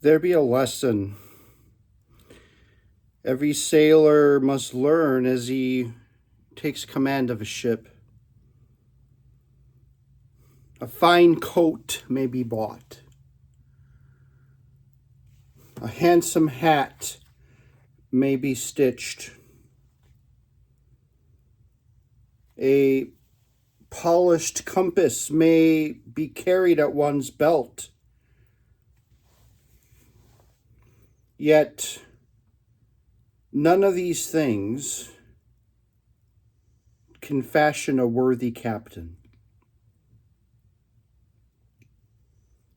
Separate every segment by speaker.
Speaker 1: There be a lesson every sailor must learn as he takes command of a ship. A fine coat may be bought. A handsome hat may be stitched. A polished compass may be carried at one's belt. Yet, none of these things can fashion a worthy captain.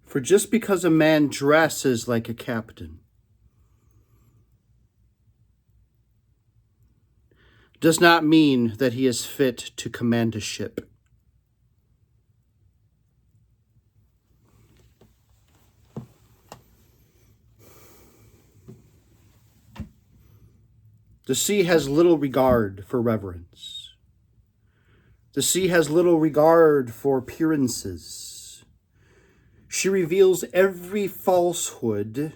Speaker 1: For just because a man dresses like a captain does not mean that he is fit to command a ship. The sea has little regard for reverence. The sea has little regard for appearances. She reveals every falsehood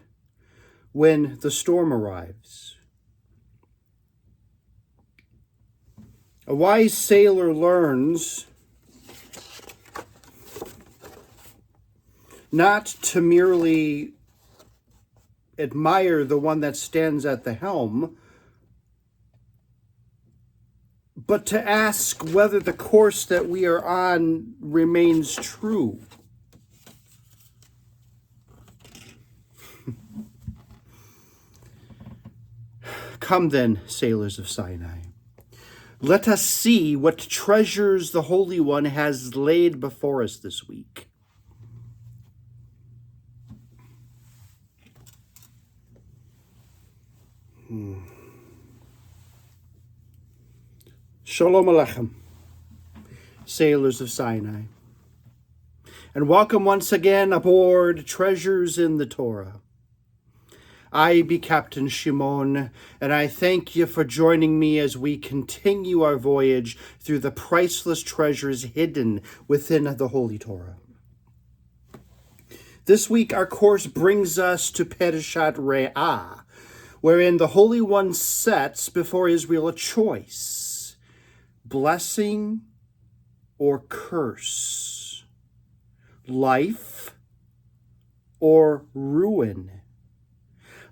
Speaker 1: when the storm arrives. A wise sailor learns not to merely admire the one that stands at the helm, but to ask whether the course that we are on remains true. Come then, sailors of Sinai. Let us see what treasures the Holy One has laid before us this week. Shalom Aleichem, sailors of Sinai, and welcome once again aboard Treasures in the Torah. I be Captain Shim'on, and I thank you for joining me as we continue our voyage through the priceless treasures hidden within the Holy Torah. This week, our course brings us to Parashat Re'eh, wherein the Holy One sets before Israel a choice: blessing or curse, life or ruin.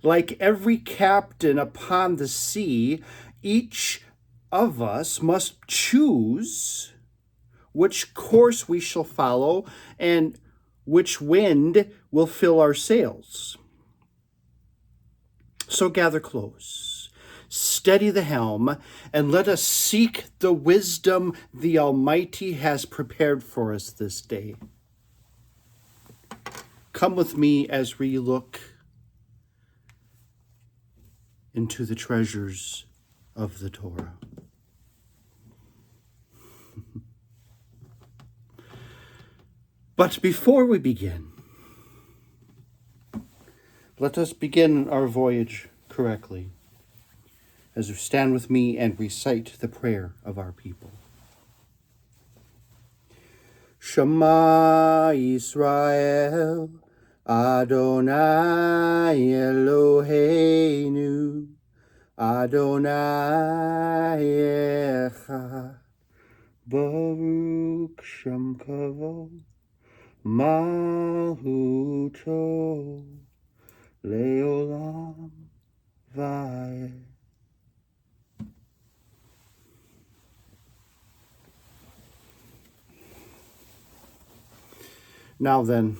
Speaker 1: Like every captain upon the sea, each of us must choose which course we shall follow and which wind will fill our sails. So gather close, steady the helm, and let us seek the wisdom the Almighty has prepared for us this day. Come with me as we look into the treasures of the Torah. But before we begin, let us begin our voyage correctly, as you stand with me and recite the prayer of our people. Shema Yisrael, Adonai Eloheinu, Adonai Echad, Baruch Shem Kavod, Malchuto, Leolam Vayed. Now then,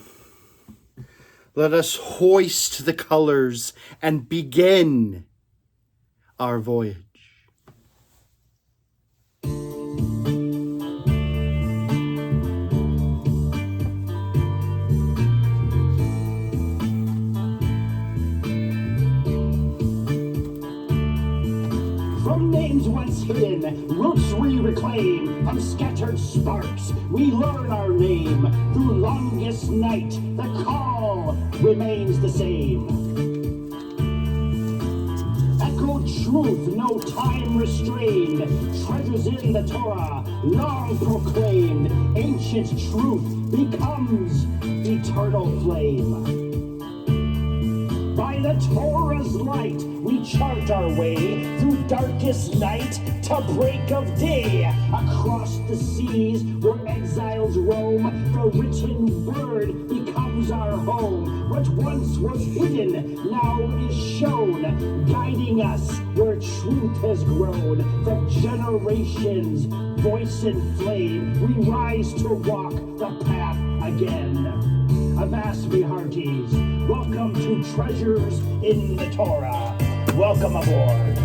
Speaker 1: let us hoist the colors and begin our voyage.
Speaker 2: From names once hidden, roots we reclaim. From scattered sparks, we learn our name. Through longest night, the call remains the same. Echoed truth, no time restrained. Treasures in the Torah, long proclaimed. Ancient truth becomes eternal flame. By the Torah's light, we chart our way through darkest night to break of day. Across the seas where exiles roam, the written word becomes our home. What once was hidden now is shown, guiding us where truth has grown. For generations, voice and flame, we rise to walk the path again. Avast me hearties, welcome to Treasures in the Torah. Welcome aboard.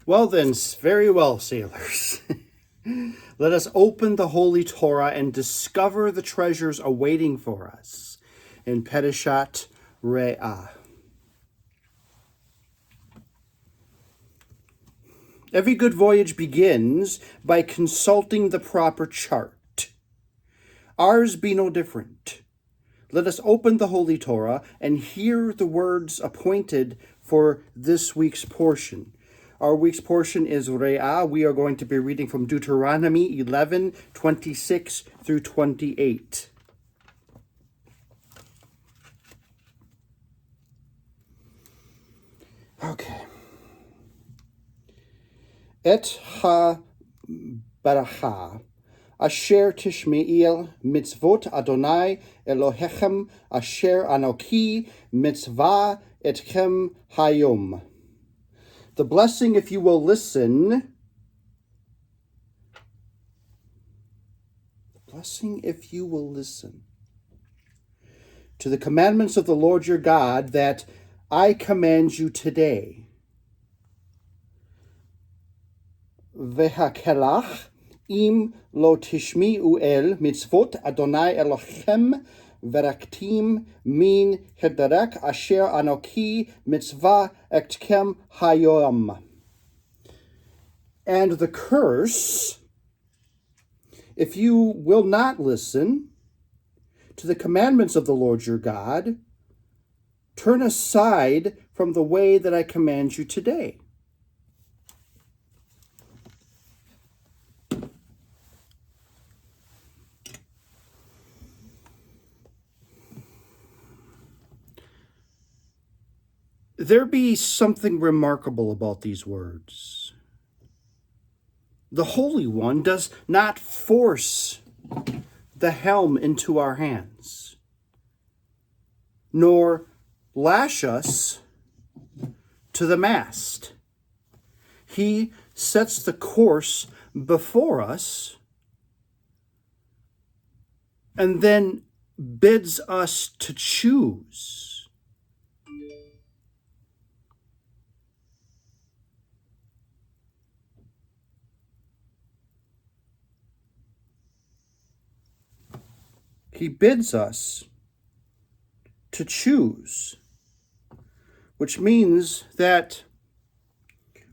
Speaker 1: Well then, very well, sailors. Let us open the Holy Torah and discover the treasures awaiting for us in Parashat Re'eh. Every good voyage begins by consulting the proper chart. Ours be no different. Let us open the Holy Torah and hear the words appointed for this week's portion. Our week's portion is Re'eh. We are going to be reading from Deuteronomy 11:26 through 28. Okay. Et ha-baracha asher tishme'il mitzvot Adonai Elohechem asher anoki mitzvah etchem hayom. The blessing if you will listen. The blessing if you will listen to the commandments of the Lord your God that I command you today. Vehakelach im lo tishmi'u el mitzvot Adonai Elohechem veraktim min hederek asher anoki mitzvah etkem hayom. And the curse, if you will not listen to the commandments of the Lord your God, turn aside from the way that I command you today. There be something remarkable about these words. The Holy One does not force the helm into our hands, nor lash us to the mast. He sets the course before us and then bids us to choose. He bids us to choose, which means that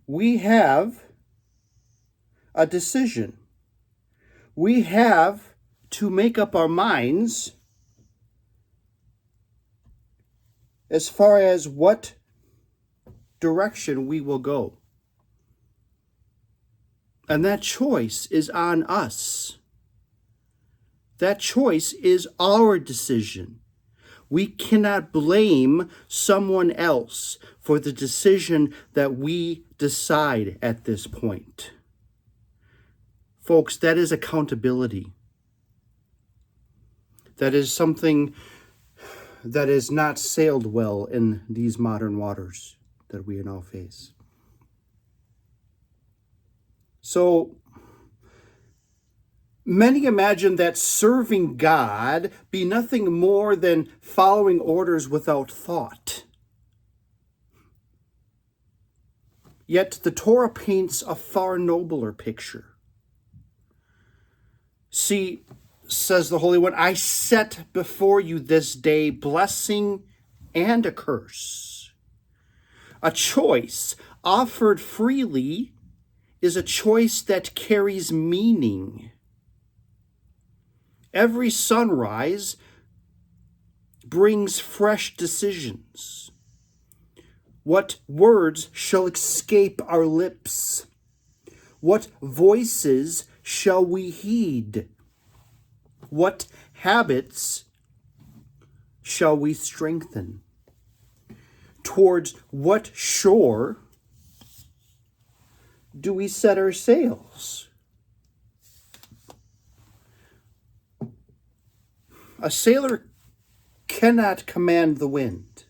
Speaker 1: we have a decision. We have to make up our minds as far as what direction we will go. And that choice is on us. That choice is our decision. We cannot blame someone else for the decision that we decide at this point. Folks, that is accountability. That is something that is not sailed well in these modern waters that we now face. So, many imagine that serving God be nothing more than following orders without thought. Yet the Torah paints a far nobler picture. See, says the Holy One, I set before you this day blessing and a curse. A choice offered freely is a choice that carries meaning. Every sunrise brings fresh decisions. What words shall escape our lips? What voices shall we heed? What habits shall we strengthen? Towards what shore do we set our sails? A sailor cannot command the wind.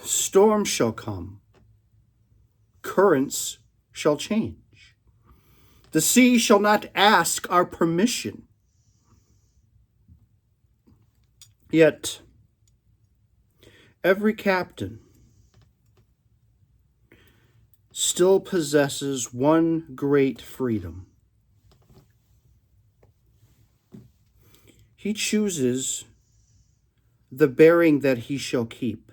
Speaker 1: Storms shall come. Currents shall change. The sea shall not ask our permission. Yet, every captain still possesses one great freedom. He chooses the bearing that he shall keep.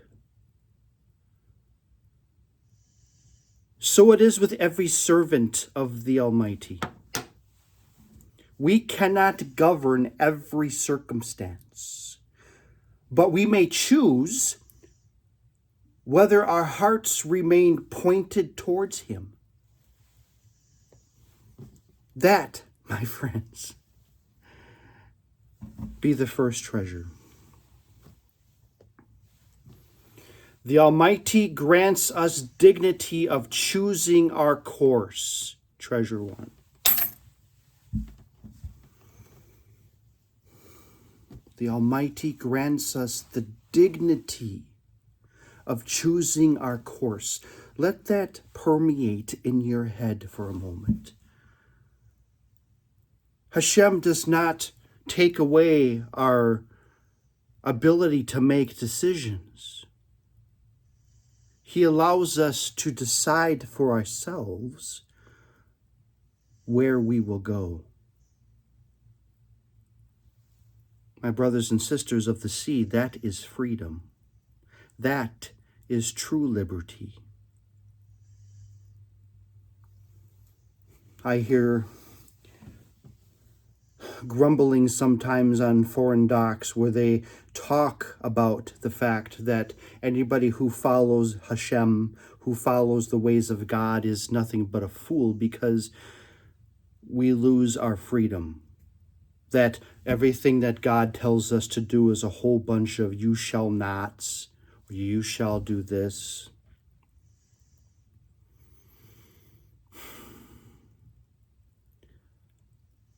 Speaker 1: So it is with every servant of the Almighty. We cannot govern every circumstance, but we may choose whether our hearts remain pointed towards Him. That, my friends, be the first treasure. The Almighty grants us dignity of choosing our course. Treasure one. The Almighty grants us the dignity of choosing our course. Let that permeate in your head for a moment. Hashem does not take away our ability to make decisions. He allows us to decide for ourselves where we will go. My brothers and sisters of the sea, that is freedom. That is true liberty. I hear grumbling sometimes on foreign docks where they talk about the fact that anybody who follows Hashem, who follows the ways of God, is nothing but a fool because we lose our freedom. That everything that God tells us to do is a whole bunch of you shall nots, or you shall do this.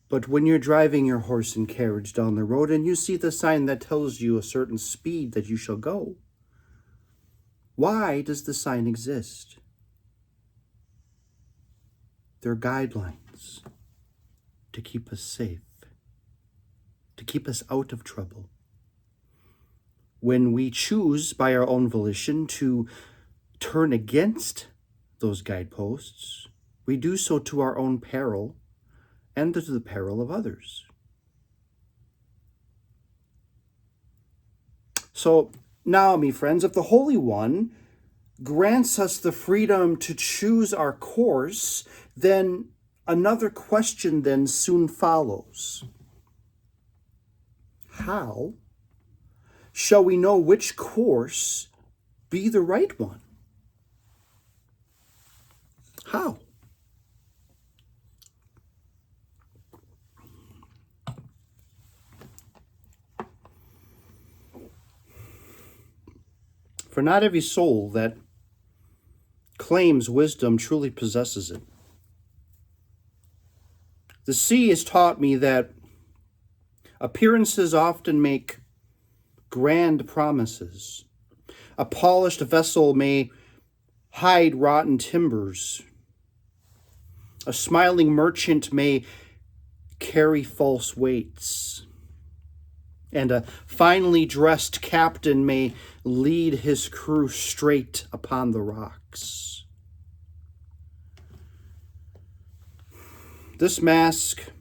Speaker 1: But when you're driving your horse and carriage down the road and you see the sign that tells you a certain speed that you shall go, why does the sign exist? They're guidelines to keep us safe, to keep us out of trouble. When we choose by our own volition to turn against those guideposts, we do so to our own peril and to the peril of others. So now, me friends, if the Holy One grants us the freedom to choose our course, then another question then soon follows. How shall we know which course be the right one? How? For not every soul that claims wisdom truly possesses it. The sea has taught me that appearances often make grand promises. A polished vessel may hide rotten timbers. A smiling merchant may carry false weights. And a finely dressed captain may lead his crew straight upon the rocks. This mask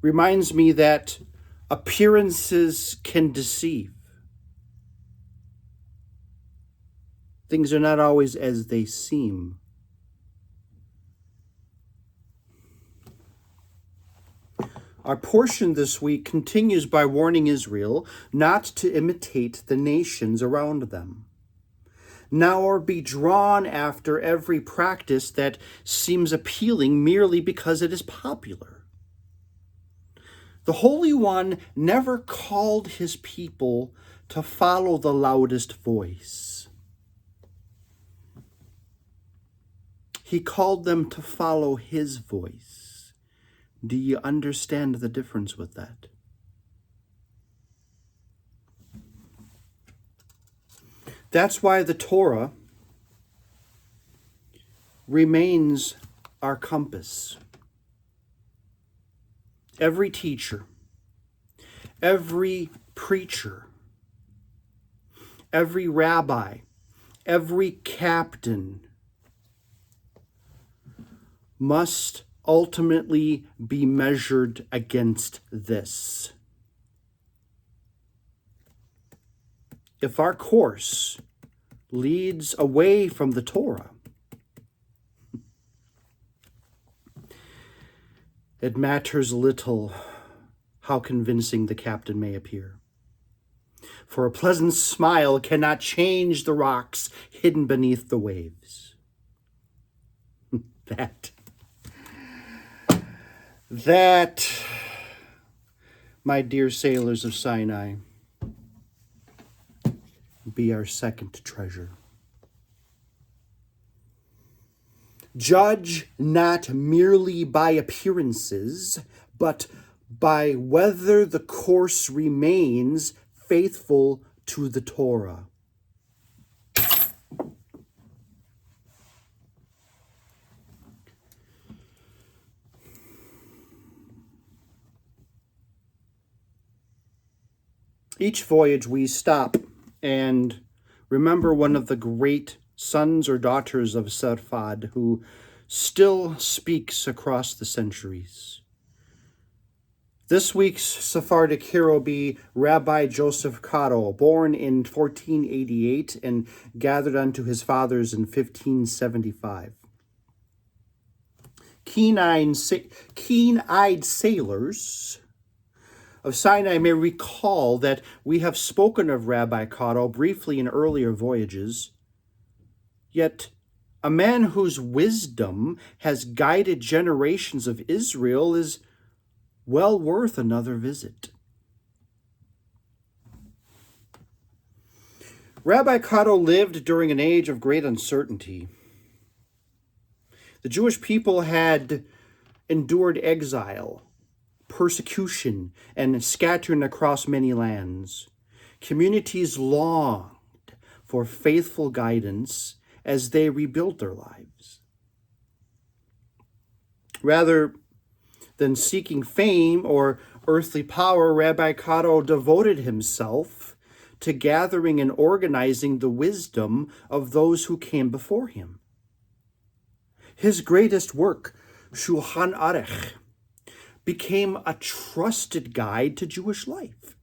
Speaker 1: reminds me that appearances can deceive. Things are not always as they seem. Our portion this week continues by warning Israel not to imitate the nations around them, nor be drawn after every practice that seems appealing merely because it is popular. The Holy One never called his people to follow the loudest voice. He called them to follow his voice. Do you understand the difference with that? That's why the Torah remains our compass. Every teacher, every preacher, every rabbi, every captain must ultimately be measured against this. If our course leads away from the Torah, it matters little how convincing the captain may appear. For a pleasant smile cannot change the rocks hidden beneath the waves. That, my dear sailors of Sinai, be our second treasure. Judge not merely by appearances, but by whether the course remains faithful to the Torah. Each voyage we stop and remember one of the great sons or daughters of Sarfad who still speaks across the centuries. This week's Sephardic hero be Rabbi Joseph Caro, born in 1488 and gathered unto his fathers in 1575. Keen-eyed sailors of Sinai may recall that we have spoken of Rabbi Caro briefly in earlier voyages, yet a man whose wisdom has guided generations of Israel is well worth another visit. Rabbi Caro lived during an age of great uncertainty. The Jewish people had endured exile, persecution, and scattering across many lands. Communities longed for faithful guidance as they rebuilt their lives. Rather than seeking fame or earthly power, Rabbi Caro devoted himself to gathering and organizing the wisdom of those who came before him. His greatest work, Shulchan Aruch, became a trusted guide to Jewish life,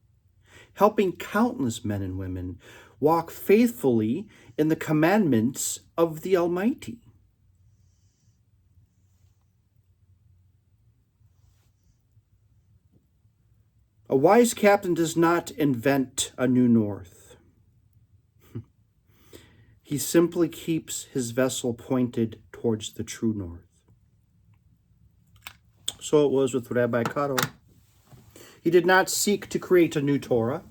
Speaker 1: helping countless men and women walk faithfully in the commandments of the Almighty. A wise captain does not invent a new north. He simply keeps his vessel pointed towards the true north. So it was with Rabbi Caro. He did not seek to create a new Torah.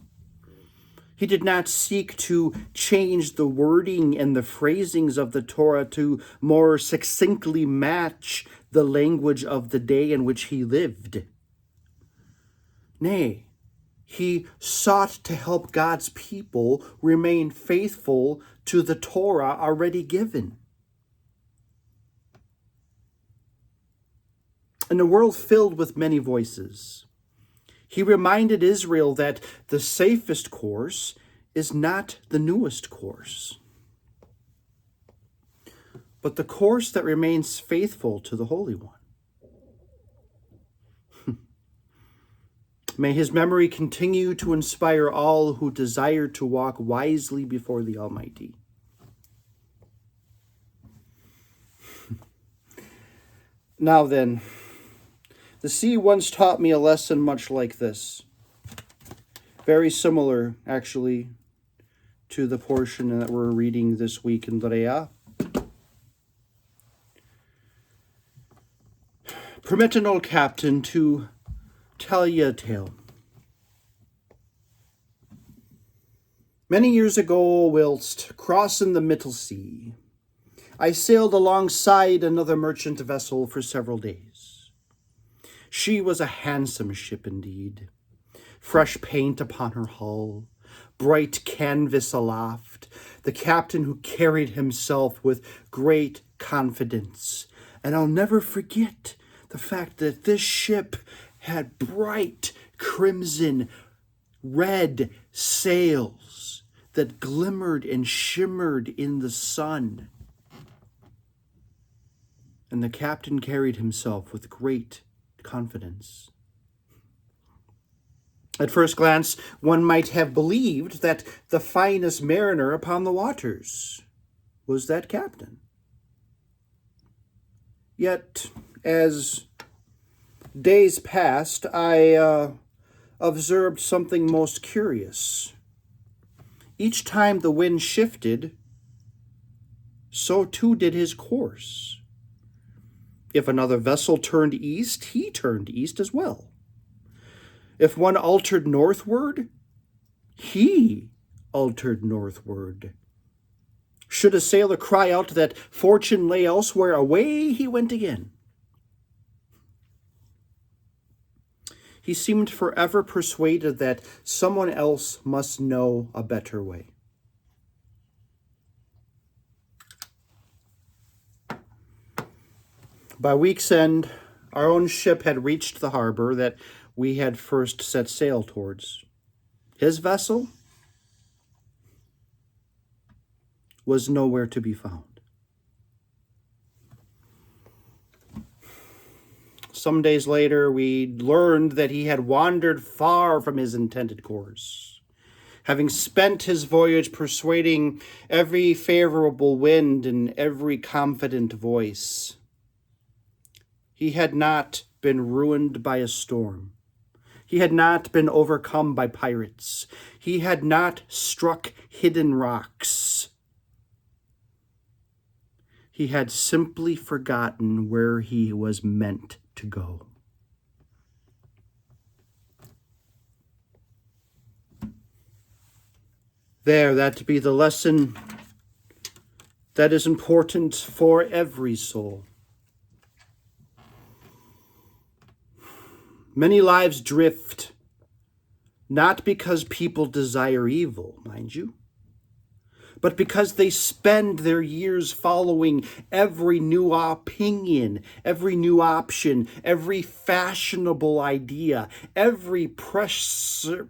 Speaker 1: He did not seek to change the wording and the phrasings of the Torah to more succinctly match the language of the day in which he lived. Nay, he sought to help God's people remain faithful to the Torah already given. In a world filled with many voices, he reminded Israel that the safest course is not the newest course, but the course that remains faithful to the Holy One. May his memory continue to inspire all who desire to walk wisely before the Almighty. Now then, The sea once taught me a lesson much like this. Very similar, actually, to the portion that we're reading this week in Re'eh. Permit an old captain to tell you a tale. Many years ago, whilst crossing the Middle Sea, I sailed alongside another merchant vessel for several days. She was a handsome ship indeed. Fresh paint upon her hull, bright canvas aloft, the captain who carried himself with great confidence. And I'll never forget the fact that this ship had bright crimson red sails that glimmered and shimmered in the sun. And the captain carried himself with great confidence. At first glance, one might have believed that the finest mariner upon the waters was that captain. Yet, as days passed, I observed something most curious. Each time the wind shifted, so too did his course. If another vessel turned east, he turned east as well. If one altered northward, he altered northward. Should a sailor cry out that fortune lay elsewhere, away he went again. He seemed forever persuaded that someone else must know a better way. By week's end, our own ship had reached the harbor that we had first set sail towards. His vessel was nowhere to be found. Some days later, we learned that he had wandered far from his intended course, having spent his voyage persuading every favorable wind and every confident voice. He had not been ruined by a storm. He had not been overcome by pirates. He had not struck hidden rocks. He had simply forgotten where he was meant to go. That be the lesson that is important for every soul. Many lives drift, not because people desire evil, mind you, but because they spend their years following every new opinion, every new option, every fashionable idea, every pressure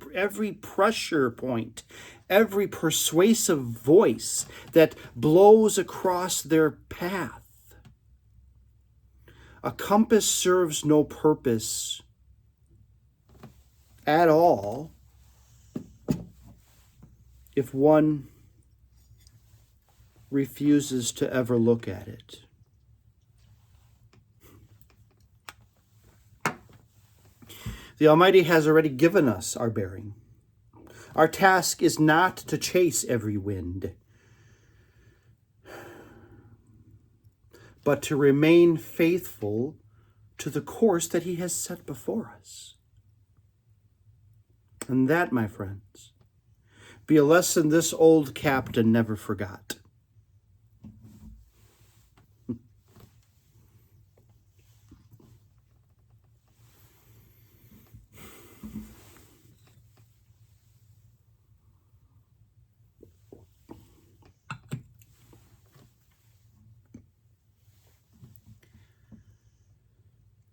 Speaker 1: point, every persuasive voice that blows across their path. A compass serves no purpose at all if one refuses to ever look at it. The Almighty has already given us our bearing. Our task is not to chase every wind, but to remain faithful to the course that He has set before us. And that, my friends, be a lesson this old captain never forgot.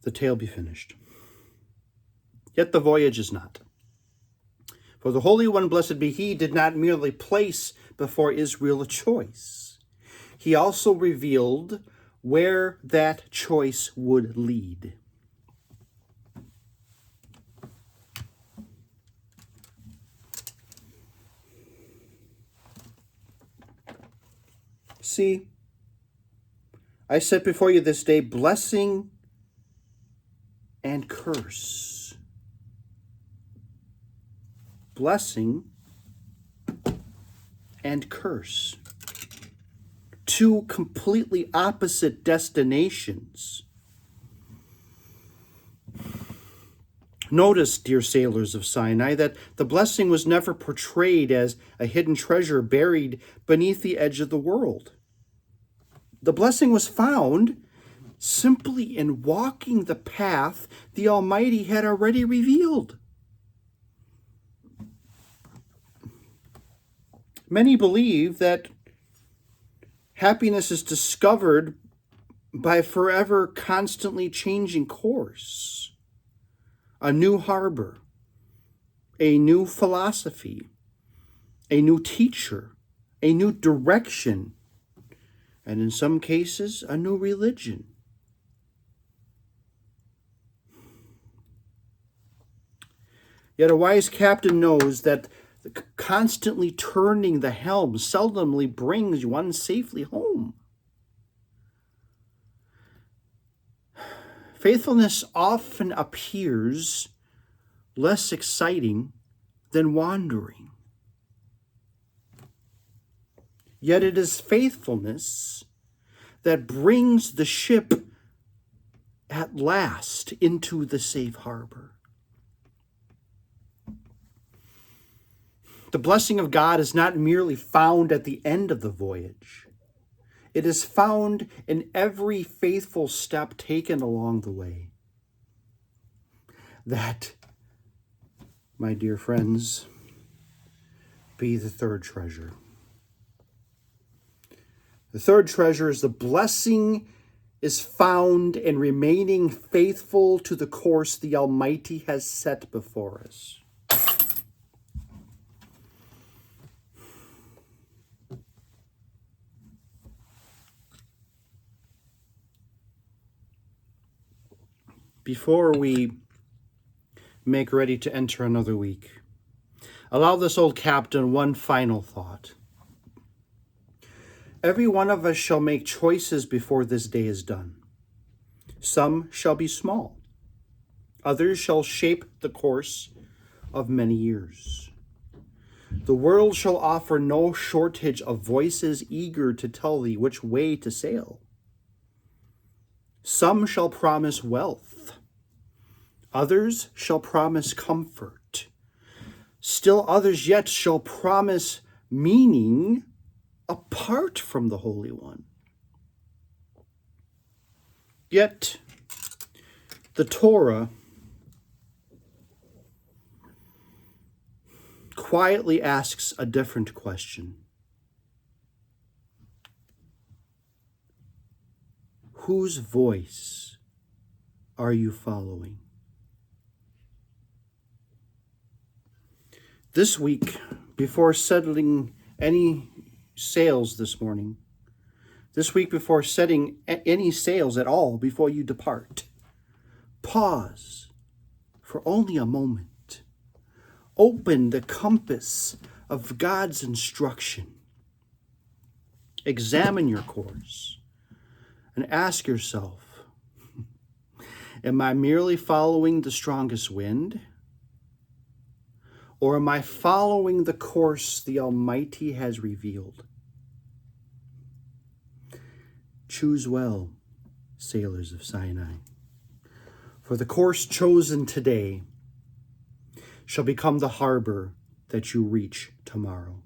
Speaker 1: The tale be finished. Yet the voyage is not. For the Holy One, blessed be He, did not merely place before Israel a choice. He also revealed where that choice would lead. See, I set before you this day blessing and curse. Blessing and curse. Two completely opposite destinations. Notice, dear sailors of Sinai, that the blessing was never portrayed as a hidden treasure buried beneath the edge of the world. The blessing was found simply in walking the path the Almighty had already revealed. Many believe that happiness is discovered by forever constantly changing course. A new harbor, a new philosophy, a new teacher, a new direction, and in some cases, a new religion. Yet a wise captain knows that constantly turning the helm seldomly brings one safely home. Faithfulness often appears less exciting than wandering. Yet it is faithfulness that brings the ship at last into the safe harbor. The blessing of God is not merely found at the end of the voyage. It is found in every faithful step taken along the way. That, my dear friends, be the third treasure. The third treasure is the blessing is found in remaining faithful to the course the Almighty has set before us. Before we make ready to enter another week, allow this old captain one final thought. Every one of us shall make choices before this day is done. Some shall be small. Others shall shape the course of many years. The world shall offer no shortage of voices eager to tell thee which way to sail. Some shall promise wealth. Others shall promise comfort. Still others yet shall promise meaning apart from the Holy One. Yet the Torah quietly asks a different question. Whose voice are you following? This week, before settling any sails this morning, this week before setting any sails at all before you depart, pause for only a moment. Open the compass of God's instruction. Examine your course and ask yourself, am I merely following the strongest wind? Or am I following the course the Almighty has revealed? Choose well, sailors of Sinai, for the course chosen today shall become the harbor that you reach tomorrow.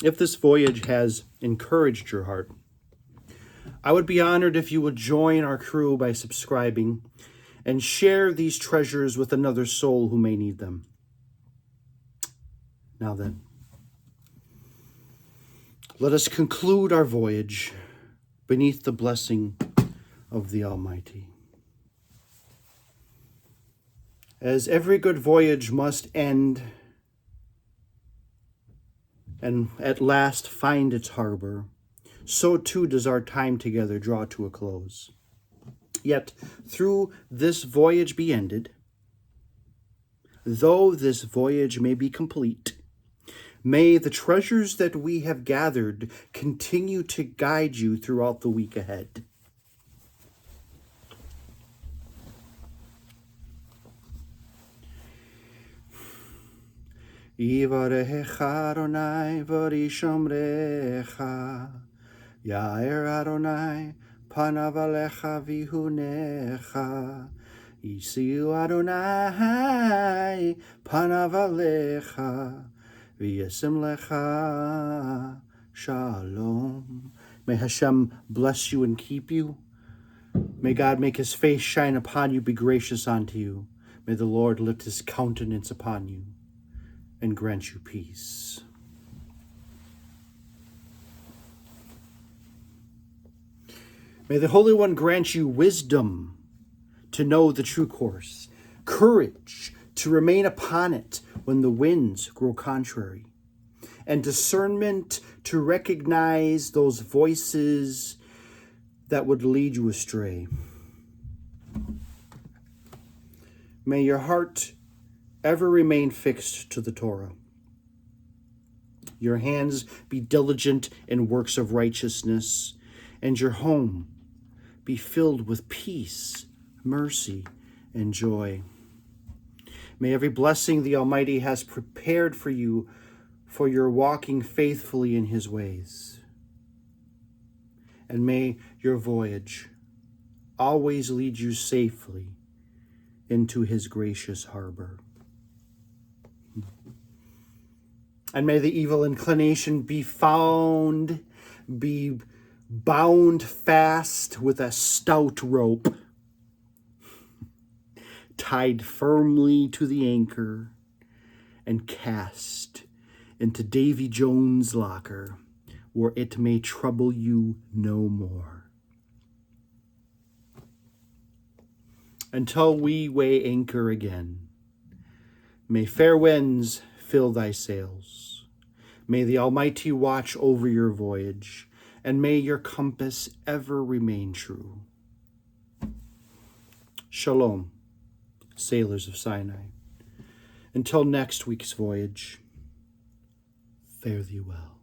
Speaker 1: If this voyage has encouraged your heart, I would be honored if you would join our crew by subscribing and share these treasures with another soul who may need them. Now then, let us conclude our voyage beneath the blessing of the Almighty. As every good voyage must end and at last find its harbor, so too does our time together draw to a close. Yet, through this voyage be ended, though this voyage may be complete, May the treasures that we have gathered continue to guide you throughout the week ahead. Yivarecha Adonai v'yishomrecha, Ya'er Adonai panav alecha v'yihunecha, Yisiu Adonai panav alecha v'yasim lecha shalom. May Hashem bless you and keep you. May God make his face shine upon you, be gracious unto you. May the Lord lift his countenance upon you and grant you peace. May the Holy One grant you wisdom to know the true course, courage to remain upon it when the winds grow contrary, and discernment to recognize those voices that would lead you astray. May your heart ever remain fixed to the Torah. Your hands be diligent in works of righteousness, and your home be filled with peace, mercy, and joy. May every blessing the Almighty has prepared for you for your walking faithfully in his ways. And may your voyage always lead you safely into his gracious harbor. And may the evil inclination be bound fast with a stout rope, tied firmly to the anchor, and cast into Davy Jones' locker, where it may trouble you no more. Until we weigh anchor again, may fair winds fill thy sails. May the Almighty watch over your voyage, and may your compass ever remain true. Shalom, sailors of Sinai. Until next week's voyage, fare thee well.